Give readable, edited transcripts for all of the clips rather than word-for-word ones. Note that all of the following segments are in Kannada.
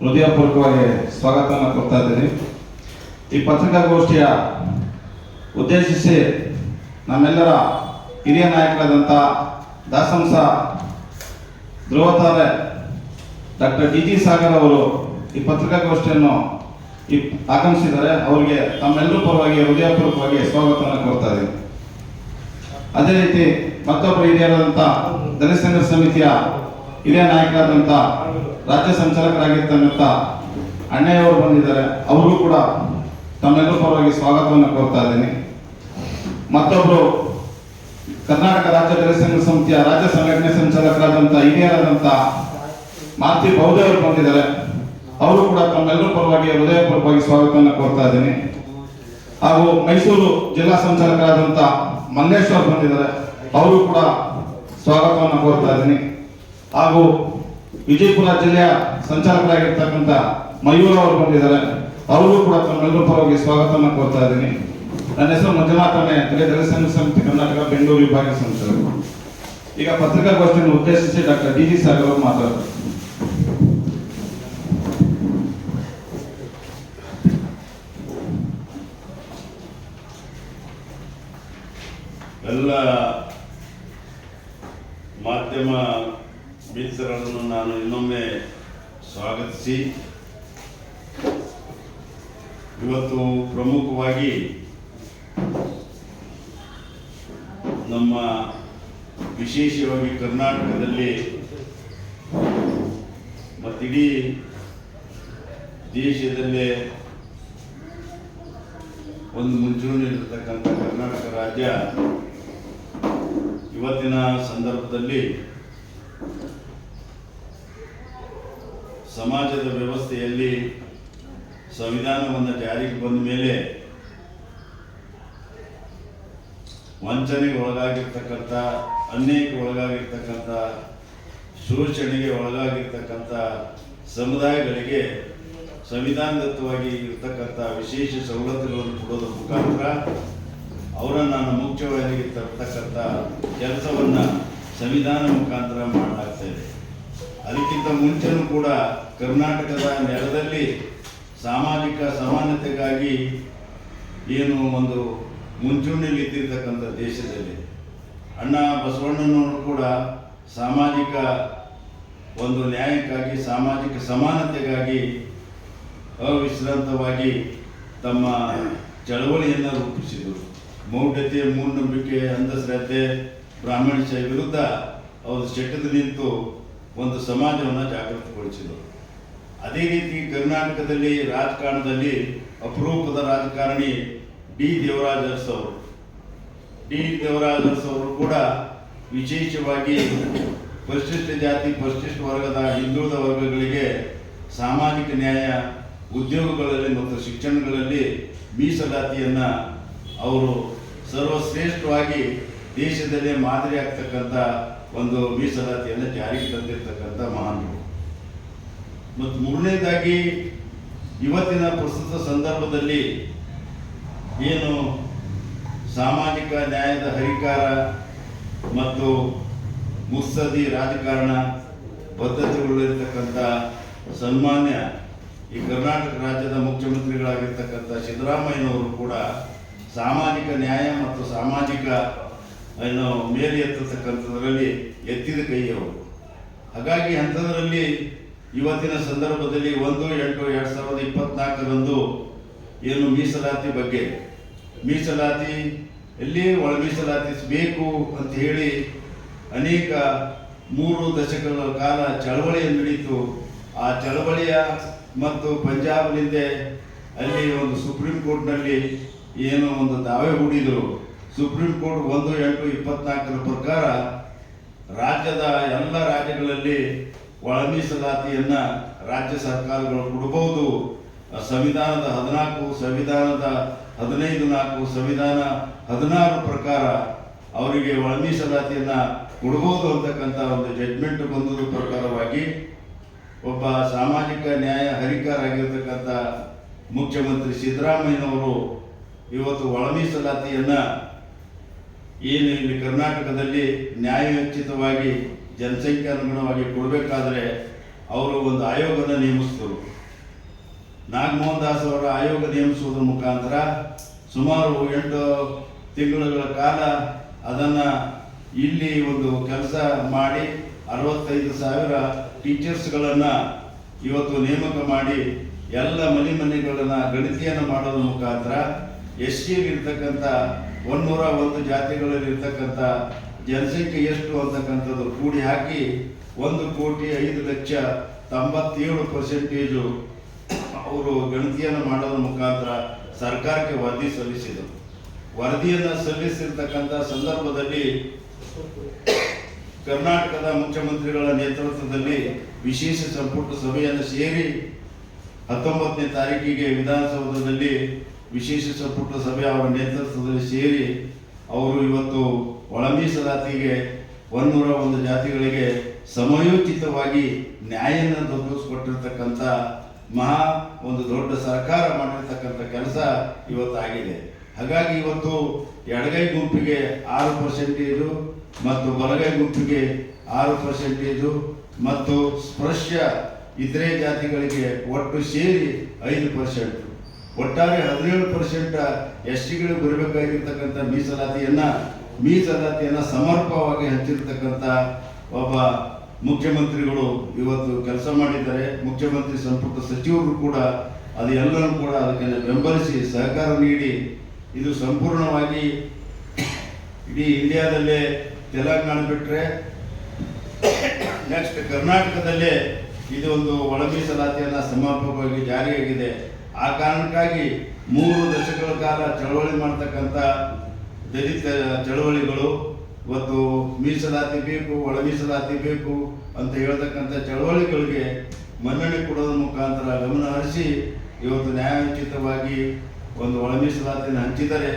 ಹೃದಯಪೂರ್ವಕವಾಗಿ ಸ್ವಾಗತವನ್ನು ಕೊಡ್ತಾ ಇದ್ದೀನಿ. ಈ ಪತ್ರಿಕಾಗೋಷ್ಠಿಯ ಉದ್ದೇಶಿಸಿ ನಮ್ಮೆಲ್ಲರ ಹಿರಿಯ ನಾಯಕರಾದಂಥ ದಾಸಂಸ ಧ್ರುವತಾರೆ ಡಾಕ್ಟರ್ ಡಿ ಸಾಗರ್ ಅವರು ಈ ಪತ್ರಿಕಾಗೋಷ್ಠಿಯನ್ನು ಆಗಮಿಸಿದ್ದಾರೆ. ಅವರಿಗೆ ತಮ್ಮೆಲ್ಲರ ಪರವಾಗಿ ಹೃದಯಪೂರ್ವಕವಾಗಿ ಸ್ವಾಗತವನ್ನು ಕೊಡ್ತಾ ಇದ್ದೀನಿ. ಅದೇ ರೀತಿ ಮತ್ತೊಬ್ಬರು ಹಿರಿಯರಾದಂಥ ದಲಿತ ಸಂಘರ್ಷ ಸಮಿತಿಯ ಹಿರಿಯ ನಾಯಕರಾದಂಥ ರಾಜ್ಯ ಸಂಚಾಲಕರಾಗಿರ್ತಕ್ಕಂಥ ಅಣ್ಣಯ್ಯವರು ಬಂದಿದ್ದಾರೆ. ಅವರು ಕೂಡ ತಮ್ಮೆಲ್ಲರ ಪರವಾಗಿ ಸ್ವಾಗತವನ್ನು ಕೋರ್ತಾ ಇದ್ದೀನಿ. ಮತ್ತೊಬ್ಬರು ಕರ್ನಾಟಕ ರಾಜ್ಯ ದಲಿತ ಸಂಘರ್ಷ ಸಮಿತಿಯ ರಾಜ್ಯ ಸಂಘಟನೆ ಸಂಚಾಲಕರಾದಂಥ ಹಿರಿಯರಾದಂಥ ಮಾರುತಿ ಬೌದ್ಧ ಅವರು ಬಂದಿದ್ದಾರೆ. ಅವರು ಕೂಡ ತಮ್ಮೆಲ್ಲರ ಪರವಾಗಿ ಹೃದಯಪೂರ್ವಕವಾಗಿ ಸ್ವಾಗತವನ್ನು ಕೋರ್ತಾ ಇದ್ದೀನಿ. ಹಾಗೂ ಮೈಸೂರು ಜಿಲ್ಲಾ ಸಂಚಾಲಕರಾದಂಥ ಮಂಗೇಶ್ವರ್ ಬಂದಿದ್ದಾರೆ. ಅವರು ಕೂಡ ಸ್ವಾಗತವನ್ನು ಕೋರ್ತಾ ಇದ್ದೀನಿ. ಹಾಗೂ ವಿಜಯಪುರ ಜಿಲ್ಲೆಯ ಸಂಚಾಲಕರಾಗಿರ್ತಕ್ಕಂಥ ಮಯೂರ್ ಅವರು ಬಂದಿದ್ದಾರೆ. ಅವರು ಕೂಡ ತಮ್ಮೆಲ್ಲರ ಪರವಾಗಿ ಸ್ವಾಗತವನ್ನು ಕೋರ್ತಾ ಇದ್ದೀನಿ. ನನ್ನ ಹೆಸರು ಮಂಜುನಾಥನೆ, ದಲಿತ ಸಂಘರ್ಷ ಸಮಿತಿ ಕರ್ನಾಟಕ ಬೆಂಗಳೂರು ವಿಭಾಗೀಯ ಸಂಚಾಲಕರು. ಈಗ ಪತ್ರಿಕಾಗೋಷ್ಠಿಯನ್ನು ಉದ್ದೇಶಿಸಿ ಡಾಕ್ಟರ್ ಡಿ ಸಾಗರ್ ಅವರು ಮಾತಾಡ್ತಾರೆ. ಎಲ್ಲ ಮಾಧ್ಯಮ ಮಿತ್ರರನ್ನು ನಾನು ಇನ್ನೊಮ್ಮೆ ಸ್ವಾಗತಿಸಿ, ಇವತ್ತು ಪ್ರಮುಖವಾಗಿ ನಮ್ಮ ವಿಶೇಷವಾಗಿ ಕರ್ನಾಟಕದಲ್ಲಿ ಮತ್ತಿಡೀ ದೇಶದಲ್ಲೇ ಒಂದು ಮುಂಚೂಣಿಯಲ್ಲಿರತಕ್ಕಂಥ ಕರ್ನಾಟಕ ರಾಜ್ಯ ಇವತ್ತಿನ ಸಂದರ್ಭದಲ್ಲಿ ಸಮಾಜದ ವ್ಯವಸ್ಥೆಯಲ್ಲಿ ಸಂವಿಧಾನವನ್ನು ಜಾರಿಗೆ ಬಂದ ಮೇಲೆ ವಂಚನೆಗೆ ಒಳಗಾಗಿರ್ತಕ್ಕಂಥ, ಅನ್ಯಾಯಕ್ಕೆ ಒಳಗಾಗಿರ್ತಕ್ಕಂಥ, ಶೋಷಣೆಗೆ ಒಳಗಾಗಿರ್ತಕ್ಕಂಥ ಸಮುದಾಯಗಳಿಗೆ ಸಂವಿಧಾನದತ್ತವಾಗಿ ಇರ್ತಕ್ಕಂಥ ವಿಶೇಷ ಸವಲತ್ತುಗಳನ್ನು ಕೊಡೋದ್ರ ಮುಖಾಂತರ ಅವರನ್ನು ಮುಖ್ಯವಾಗಿ ತರ್ತಕ್ಕಂಥ ಕೆಲಸವನ್ನು ಸಂವಿಧಾನ ಮುಖಾಂತರ ಮಾಡಲಾಗ್ತಾ ಇದೆ. ಅದಕ್ಕಿಂತ ಮುಂಚೆನೂ ಕೂಡ ಕರ್ನಾಟಕದ ನೆಲದಲ್ಲಿ ಸಾಮಾಜಿಕ ಸಮಾನತೆಗಾಗಿ ಏನು ಒಂದು ಮುಂಚೂಣಿಯಲ್ಲಿ ಇದ್ದಿರ್ತಕ್ಕಂಥ ದೇಶದಲ್ಲಿ ಅಣ್ಣ ಬಸವಣ್ಣನವರು ಕೂಡ ಸಾಮಾಜಿಕ ಒಂದು ನ್ಯಾಯಕ್ಕಾಗಿ, ಸಾಮಾಜಿಕ ಸಮಾನತೆಗಾಗಿ ಅವಿಶ್ರಾಂತವಾಗಿ ತಮ್ಮ ಚಳವಳಿಯನ್ನು ರೂಪಿಸಿದರು. ಮೌಢ್ಯತೆ, ಮೂಢನಂಬಿಕೆ, ಅಂಧಶ್ರದ್ಧೆ, ಬ್ರಾಹ್ಮಣ್ಯ ವಿರುದ್ಧ ಅವರು ಸೆಟೆದು ನಿಂತು ಒಂದು ಸಮಾಜವನ್ನು ಜಾಗೃತಗೊಳಿಸಿದರು. ಅದೇ ರೀತಿ ಕರ್ನಾಟಕದಲ್ಲಿ ರಾಜಕಾರಣದಲ್ಲಿ ಅಪರೂಪದ ರಾಜಕಾರಣಿ ಡಿ ದೇವರಾಜ ಅರಸು ಅವರು ಕೂಡ ವಿಶೇಷವಾಗಿ ಪರಿಶಿಷ್ಟ ಜಾತಿ, ಪರಿಶಿಷ್ಟ ವರ್ಗದ ಹಿಂದುಳಿದ ವರ್ಗಗಳಿಗೆ ಸಾಮಾಜಿಕ ನ್ಯಾಯ, ಉದ್ಯೋಗಗಳಲ್ಲಿ ಮತ್ತು ಶಿಕ್ಷಣಗಳಲ್ಲಿ ಮೀಸಲಾತಿಯನ್ನು ಅವರು ಸರ್ವಶ್ರೇಷ್ಠವಾಗಿ ದೇಶದಲ್ಲೇ ಮಾದರಿ ಆಗ್ತಕ್ಕಂಥ ಒಂದು ಮೀಸಲಾತಿಯನ್ನು ಜಾರಿಗೆ ತಂದಿರತಕ್ಕಂಥ ಮಹಾನುಭಾವರು. ಮತ್ತು ಮೂರನೇದಾಗಿ ಇವತ್ತಿನ ಪ್ರಸ್ತುತ ಸಂದರ್ಭದಲ್ಲಿ ಏನು ಸಾಮಾಜಿಕ ನ್ಯಾಯದ ಹರಿಕಾರ ಮತ್ತು ಮುತ್ಸದಿ ರಾಜಕಾರಣ ಬದ್ಧತೆಗಳಿರ್ತಕ್ಕಂಥ ಸನ್ಮಾನ್ಯ ಈ ಕರ್ನಾಟಕ ರಾಜ್ಯದ ಮುಖ್ಯಮಂತ್ರಿಗಳಾಗಿರ್ತಕ್ಕಂಥ ಸಿದ್ದರಾಮಯ್ಯನವರು ಕೂಡ ಸಾಮಾಜಿಕ ನ್ಯಾಯ ಮತ್ತು ಸಾಮಾಜಿಕ ಮೇಲೆ ಎತ್ತತಕ್ಕಂಥದ್ರಲ್ಲಿ ಎತ್ತಿದ ಕೈಯವರು. ಹಾಗಾಗಿ ಅಂಥದ್ರಲ್ಲಿ ಇವತ್ತಿನ ಸಂದರ್ಭದಲ್ಲಿ 1/8/2024 ಏನು ಮೀಸಲಾತಿ ಬಗ್ಗೆ, ಮೀಸಲಾತಿ ಎಲ್ಲಿ ಒಳ ಮೀಸಲಾತಿಸಬೇಕು ಅಂತ ಹೇಳಿ ಅನೇಕ 3 ದಶಕಗಳ ಕಾಲ ಚಳವಳಿಯನ್ನು ನಡೀತು. ಆ ಚಳವಳಿಯ ಮತ್ತು ಪಂಜಾಬ್ನಿಂದ ಅಲ್ಲಿ ಒಂದು ಸುಪ್ರೀಂ ಕೋರ್ಟ್ನಲ್ಲಿ ಏನು ಒಂದು ದಾವೆ ಹೂಡಿದರು. ಸುಪ್ರೀಂ ಕೋರ್ಟ್ 1/8/24 ಪ್ರಕಾರ ರಾಜ್ಯದ ಎಲ್ಲ ರಾಜ್ಯಗಳಲ್ಲಿ ಒಳ ಮೀಸಲಾತಿಯನ್ನು ರಾಜ್ಯ ಸರ್ಕಾರಗಳು ಕೊಡಬಹುದು. ಸಂವಿಧಾನದ 14, ಸಂವಿಧಾನದ 15(4), ಸಂವಿಧಾನ 16 ಪ್ರಕಾರ ಅವರಿಗೆ ಒಳ ಮೀಸಲಾತಿಯನ್ನು ಕೊಡಬಹುದು ಅಂತಕ್ಕಂಥ ಒಂದು ಜಡ್ಜ್ಮೆಂಟ್ ಬಂದದ ಪ್ರಕಾರವಾಗಿ ಒಬ್ಬ ಸಾಮಾಜಿಕ ನ್ಯಾಯ ಹರಿಕಾರಾಗಿರ್ತಕ್ಕಂಥ ಮುಖ್ಯಮಂತ್ರಿ ಸಿದ್ದರಾಮಯ್ಯನವರು ಇವತ್ತು ಒಳ ಮೀಸಲಾತಿಯನ್ನು ಏನು ಇಲ್ಲಿ ಕರ್ನಾಟಕದಲ್ಲಿ ನ್ಯಾಯೋಚಿತವಾಗಿ ಜನಸಂಖ್ಯೆ ಅನುಗುಣವಾಗಿ ಕೊಡಬೇಕಾದ್ರೆ ಅವರು ಒಂದು ಆಯೋಗನ ನೇಮಿಸಿದರು. ನಾಗಮೋಹನ್ ದಾಸ್ ಅವರ ಆಯೋಗ ನೇಮಿಸುವುದರ ಮುಖಾಂತರ ಸುಮಾರು 8 ತಿಂಗಳುಗಳ ಕಾಲ ಅದನ್ನು ಇಲ್ಲಿ ಒಂದು ಕೆಲಸ ಮಾಡಿ 65,000 ಟೀಚರ್ಸ್ಗಳನ್ನು ಇವತ್ತು ನೇಮಕ ಮಾಡಿ ಎಲ್ಲ ಮನೆಗಳನ್ನು ಗಣತಿಯನ್ನು ಮಾಡೋದ್ರ ಮುಖಾಂತರ ಎಸ್ಟಿಯಲ್ಲಿರ್ತಕ್ಕಂಥ 101 ಜಾತಿಗಳಲ್ಲಿರ್ತಕ್ಕಂಥ ಜನಸಂಖ್ಯೆ ಎಷ್ಟು ಅಂತಕ್ಕಂಥದ್ದು ಕೂಡಿ ಹಾಕಿ 1,05,97% ಅವರು ಗಣತಿಯನ್ನು ಮಾಡೋದ್ರ ಮುಖಾಂತರ ಸರ್ಕಾರಕ್ಕೆ ವರದಿ ಸಲ್ಲಿಸಿದರು. ವರದಿಯನ್ನು ಸಲ್ಲಿಸಿರ್ತಕ್ಕಂಥ ಸಂದರ್ಭದಲ್ಲಿ ಕರ್ನಾಟಕದ ಮುಖ್ಯಮಂತ್ರಿಗಳ ನೇತೃತ್ವದಲ್ಲಿ ವಿಶೇಷ ಸಂಪುಟ ಸಭೆಯನ್ನು ಸೇರಿ 19ನೇ ತಾರೀಕಿಗೆ ವಿಧಾನಸೌಧದಲ್ಲಿ ವಿಶೇಷ ಸಂಪುಟ ಸಭೆ ಅವರ ನೇತೃತ್ವದಲ್ಲಿ ಸೇರಿ ಅವರು ಇವತ್ತು ಒಳ ಮೀಸಲಾತಿಗೆ 101 ಜಾತಿಗಳಿಗೆ ಸಮಯೋಚಿತವಾಗಿ ನ್ಯಾಯವನ್ನು ದೊರಕಿಸಿಕೊಟ್ಟಿರ್ತಕ್ಕಂಥ ಒಂದು ದೊಡ್ಡ ಸರ್ಕಾರ ಮಾಡಿರ್ತಕ್ಕಂಥ ಕೆಲಸ ಇವತ್ತಾಗಿದೆ. ಹಾಗಾಗಿ ಇವತ್ತು ಎಡಗೈ ಗುಂಪಿಗೆ 6% ಮತ್ತು ಬಲಗೈ ಗುಂಪಿಗೆ 6% ಮತ್ತು ಸ್ಪೃಶ್ಯ ಇತರೆ ಜಾತಿಗಳಿಗೆ ಒಟ್ಟು ಸೇರಿ 5%, ಒಟ್ಟಾರೆ 17% ಎಸ್ಟಿಗಳಿಗೆ ಬರಬೇಕಾಗಿರ್ತಕ್ಕಂಥ ಮೀಸಲಾತಿಯನ್ನು ಸಮರ್ಪಕವಾಗಿ ಹಂಚಿರ್ತಕ್ಕಂಥ ಒಬ್ಬ ಮುಖ್ಯಮಂತ್ರಿಗಳು ಇವತ್ತು ಕೆಲಸ ಮಾಡಿದ್ದಾರೆ. ಮುಖ್ಯಮಂತ್ರಿ ಸಂಪುಟ ಸಚಿವರು ಕೂಡ ಅದು ಎಲ್ಲರೂ ಕೂಡ ಅದಕ್ಕೆ ಬೆಂಬಲಿಸಿ ಸಹಕಾರ ನೀಡಿ ಇದು ಸಂಪೂರ್ಣವಾಗಿ ಇಡೀ ಇಂಡಿಯಾದಲ್ಲೇ ತೆಲಂಗಾಣ ಬಿಟ್ಟರೆ ನೆಕ್ಸ್ಟ್ ಕರ್ನಾಟಕದಲ್ಲೇ ಇದು ಒಂದು ಒಳ ಮೀಸಲಾತಿಯನ್ನು ಸಮರ್ಪಕವಾಗಿ ಜಾರಿಯಾಗಿದೆ. ಆ ಕಾರಣಕ್ಕಾಗಿ 3 ದಶಕಗಳ ಕಾಲ ಚಳವಳಿ ಮಾಡ್ತಕ್ಕಂಥ ದಲಿತ ಚಳವಳಿಗಳು ಇವತ್ತು ಮೀಸಲಾತಿ ಬೇಕು, ಒಳ ಮೀಸಲಾತಿ ಬೇಕು ಅಂತ ಹೇಳ್ತಕ್ಕಂಥ ಚಳವಳಿಗಳಿಗೆ ಮನ್ನಣೆ ಕೊಡೋದ್ರ ಮುಖಾಂತರ ಗಮನ ಹರಿಸಿ ಇವತ್ತು ನ್ಯಾಯೋಚಿತವಾಗಿ ಒಂದು ಒಳ ಮೀಸಲಾತಿಯನ್ನು ಹಂಚಿದ್ದಾರೆ.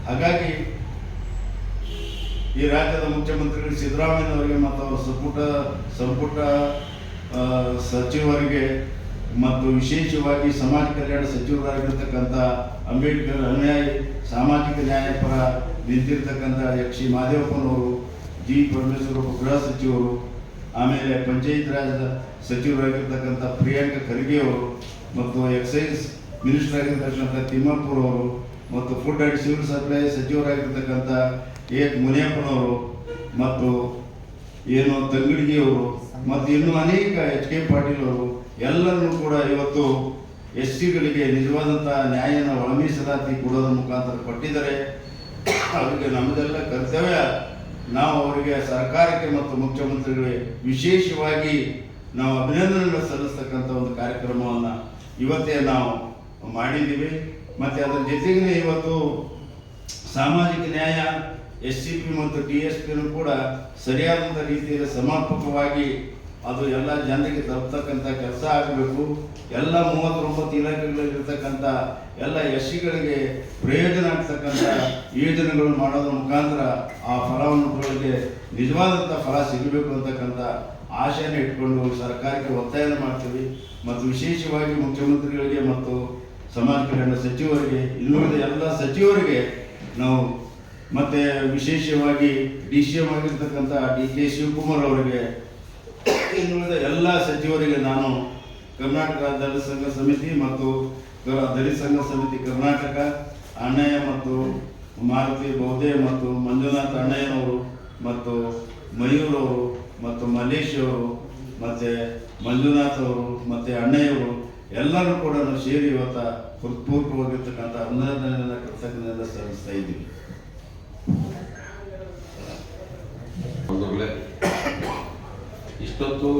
ಹಾಗಾಗಿ ಈ ರಾಜ್ಯದ ಮುಖ್ಯಮಂತ್ರಿಗಳು ಸಿದ್ದರಾಮಯ್ಯನವರಿಗೆ ಮತ್ತು ಅವರ ಸಂಪುಟ ಸಚಿವರಿಗೆ ಮತ್ತು ವಿಶೇಷವಾಗಿ ಸಮಾಜ ಕಲ್ಯಾಣ ಸಚಿವರಾಗಿರ್ತಕ್ಕಂಥ ಅಂಬೇಡ್ಕರ್ ಅನುಯಾಯಿ ಸಾಮಾಜಿಕ ನ್ಯಾಯ ಪರ ನಿಂತಿರ್ತಕ್ಕಂಥ ಶ್ರೀ ಮಾದೇವಪ್ಪನವರು, ಜಿ ಪರಮೇಶ್ವರ ಗೃಹ ಸಚಿವರು, ಆಮೇಲೆ ಪಂಚಾಯತ್ ರಾಜ್ ಸಚಿವರಾಗಿರ್ತಕ್ಕಂಥ ಪ್ರಿಯಾಂಕ ಖರ್ಗೆ ಅವರು ಮತ್ತು ಎಕ್ಸೈಸ್ ಮಿನಿಸ್ಟರ್ ಆಗಿರ್ತಕ್ಕಂಥ ತಿಮ್ಮಾಪುರ್ ಅವರು ಮತ್ತು ಫುಡ್ ಆ್ಯಂಡ್ ಸಿವಿಲ್ ಸಪ್ಲೈ ಸಚಿವರಾಗಿರ್ತಕ್ಕಂಥ ಮುನಿಯಪ್ಪನವರು ಮತ್ತು ತಂಗಡಿಗೆಯವರು ಮತ್ತು ಇನ್ನೂ ಅನೇಕ HK ಪಾಟೀಲ್ ಅವರು ಎಲ್ಲರನ್ನೂ ಕೂಡ ಇವತ್ತು ಎಸ್ಟಿಗಳಿಗೆ ನಿಜವಾದಂಥ ನ್ಯಾಯನ ಒಳ ಮೀಸಲಾತಿ ಕೊಡೋದ್ರ ಮುಖಾಂತರ ಕೊಟ್ಟಿದ್ದಾರೆ. ಅವರಿಗೆ ನಮ್ಮದೆಲ್ಲ ಕರ್ತವ್ಯ, ನಾವು ಅವರಿಗೆ ಸರ್ಕಾರಕ್ಕೆ ಮತ್ತು ಮುಖ್ಯಮಂತ್ರಿಗಳಿಗೆ ವಿಶೇಷವಾಗಿ ನಾವು ಅಭಿನಂದನೆಗಳು ಸಲ್ಲಿಸ್ತಕ್ಕಂಥ ಒಂದು ಕಾರ್ಯಕ್ರಮವನ್ನು ಇವತ್ತೇ ನಾವು ಮಾಡಿದ್ದೀವಿ. ಮತ್ತು ಅದರ ಜೊತೆಗೆ ಇವತ್ತು ಸಾಮಾಜಿಕ ನ್ಯಾಯ SCP ಮತ್ತು TSPನೂ ಕೂಡ ಸರಿಯಾದಂಥ ರೀತಿಯಲ್ಲಿ ಸಮರ್ಪಕವಾಗಿ ಅದು ಎಲ್ಲ ಜನರಿಗೆ ತಲುಪತಕ್ಕಂಥ ಕೆಲಸ ಆಗಬೇಕು. ಎಲ್ಲ 39 ಇಲಾಖೆಗಳಲ್ಲಿರ್ತಕ್ಕಂಥ ಎಲ್ಲ ಎಸ್ಸಿಗಳಿಗೆ ಪ್ರಯೋಜನ ಆಗ್ತಕ್ಕಂಥ ಯೋಜನೆಗಳು ಮಾಡೋದ್ರ ಮುಖಾಂತರ ಆ ಫಲಾನುಭವಿಗಳಿಗೆ ನಿಜವಾದಂಥ ಫಲ ಸಿಗಬೇಕು ಅಂತಕ್ಕಂಥ ಆಶೆಯನ್ನು ಇಟ್ಕೊಂಡು ಸರ್ಕಾರಕ್ಕೆ ಒತ್ತಾಯ ಮಾಡ್ತೀವಿ. ಮತ್ತು ವಿಶೇಷವಾಗಿ ಮುಖ್ಯಮಂತ್ರಿಗಳಿಗೆ ಮತ್ತು ಸಮಾಜ ಕಲ್ಯಾಣ ಸಚಿವರಿಗೆ, ಇನ್ನುಳಿದ ಎಲ್ಲ ಸಚಿವರಿಗೆ ನಾವು ಮತ್ತು ವಿಶೇಷವಾಗಿ DCM ಆಗಿರ್ತಕ್ಕಂಥ DK ಶಿವಕುಮಾರ್ ಅವರಿಗೆ, ಇನ್ನುಳಿದ ಎಲ್ಲ ಸಚಿವರಿಗೆ ನಾನು ಕರ್ನಾಟಕ ದಲಿತ ಸಂಘ ಸಮಿತಿ ಮತ್ತು ದಲಿತ ಸಂಘ ಸಮಿತಿ ಕರ್ನಾಟಕ ಅಣ್ಣಯ್ಯ ಮತ್ತು ಮಾರುತಿ ಬೌದ್ಧೆ ಮತ್ತು ಮಂಜುನಾಥ್ ಅಣ್ಣಯ್ಯನವರು ಮತ್ತು ಮಯೂರ್ ಅವರು ಮತ್ತು ಮಲ್ಲೇಶ್ ಅವರು ಮತ್ತು ಮಂಜುನಾಥ್ ಅವರು ಮತ್ತು ಅಣ್ಣಯ್ಯವರು ಎಲ್ಲರೂ ಕೂಡ ನಾವು ಸೇರಿ ಇವತ್ತು ಹೃತ್ಪೂರ್ವಕವಾಗಿರ್ತಕ್ಕಂಥ ಅಭಿನಂದನೆಯನ್ನು ಕೃತಜ್ಞತೆಯಿಂದ ಸಲ್ಲಿಸ್ತಾ ಇದ್ದೀವಿ. ಇಷ್ಟೊತ್ತು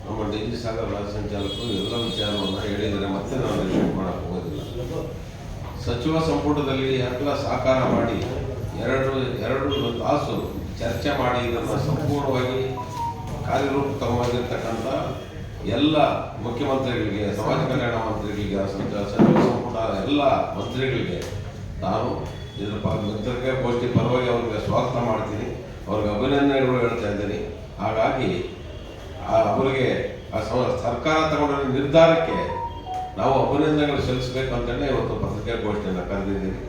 ನಮ್ಮ ಡಿಗ್ರಿ ಸಾಗರ ರಾಜ್ಯ ಸಂಚಾಲಕರು ಎಲ್ಲ ವಿಚಾರವನ್ನು ಹೇಳಿದರೆ ಮತ್ತೆ ನಾನು ರಿಪೀಟ್ ಮಾಡಕ್ಕೆ ಹೋಗೋದಿಲ್ಲ. ಸಚಿವ ಸಂಪುಟದಲ್ಲಿ ಎಲ್ಲ ಸಾಕಾರ ಮಾಡಿ ಎರಡು ತಾಸು ಚರ್ಚೆ ಮಾಡಿ ಇದನ್ನು ಸಂಪೂರ್ಣವಾಗಿ ಕಾರ್ಯರೂಪವಾಗಿರ್ತಕ್ಕಂಥ ಎಲ್ಲ ಮುಖ್ಯಮಂತ್ರಿಗಳಿಗೆ, ಸಮಾಜ ಕಲ್ಯಾಣ ಮಂತ್ರಿಗಳಿಗೆ, ಸಚಿವ ಸಂಪುಟ ಎಲ್ಲ ಮಂತ್ರಿಗಳಿಗೆ ನಾನು ಇದರ ಪತ್ರಿಕಾಗೋಷ್ಠಿ ಪರವಾಗಿ ಅವ್ರಿಗೆ ಸ್ವಾಗತ ಮಾಡ್ತೀನಿ, ಅವ್ರಿಗೆ ಅಭಿನಂದನೆಗಳು ಹೇಳ್ತಾ ಇದ್ದೀನಿ. ಹಾಗಾಗಿ ಅವರಿಗೆ ಸರ್ಕಾರ ತಗೊಂಡ ನಿರ್ಧಾರಕ್ಕೆ ನಾವು ಅಭಿನಂದನೆಗಳು ಸಲ್ಲಿಸಬೇಕು ಅಂತಲೇ ಇವತ್ತು ಪತ್ರಿಕಾಗೋಷ್ಠಿಯನ್ನು ಕರೆದಿದ್ದೀನಿ.